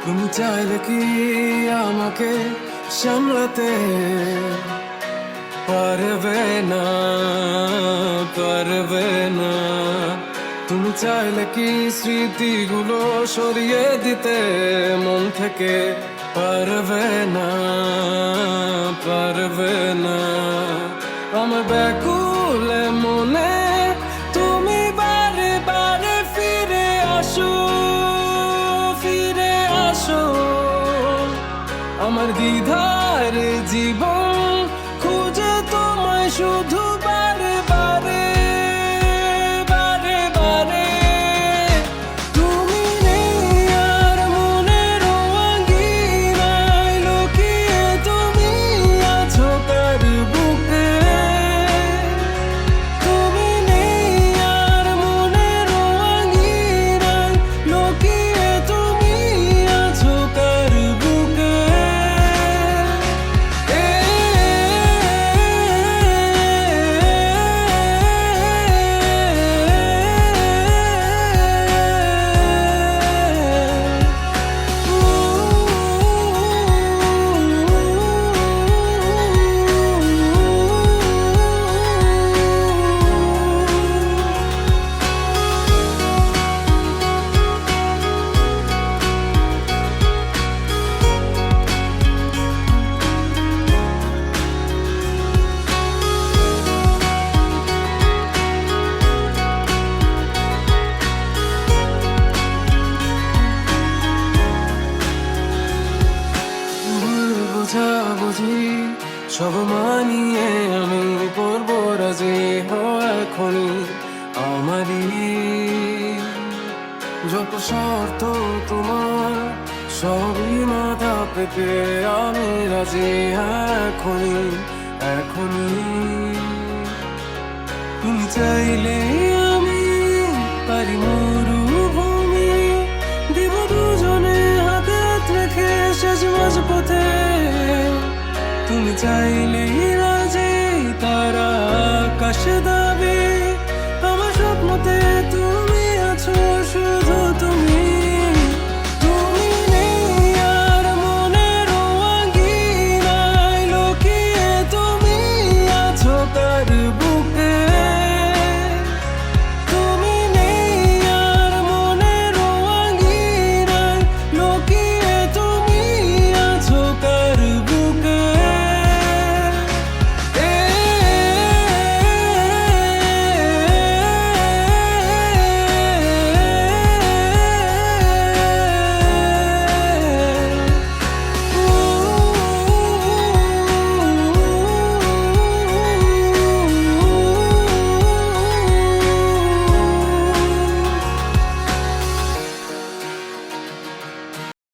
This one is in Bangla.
তুমি চাইলে কি আমাকে সামলাতে পারবে না, পারবে না। তুমি চাইলে কি স্মৃতিগুলো সরিয়ে দিতে মন থেকে পারবে না, পারবে না। আমার ব্যাকুল মনে তুমি বারে বারে ফিরে আসো, ফিরে আসো। আমার দ্বিধার জীবন খুঁজে তোমায় শুধু বারে বারে, বারে বারে। তুমি নেই আর মনের আঙিনায়, লুকিয়ে তুমি আছো কার বুকে। তুমি নেই আর মনের আঙিনায়, লুকিয়ে তুমি আছো কার বুকে। বুঝি সব মানিয়ে আমি করবো রাজি, এখনই আমারই যত শর্ত তোমার সবই মাথা পেতে আমি রাজি, এখনই এখনই। তুমি চাইলে আমি পারি মরুভূমি দিব দুজনে হাতে হাত রেখে শেষ মাঝ পথে। তুমি চাইলে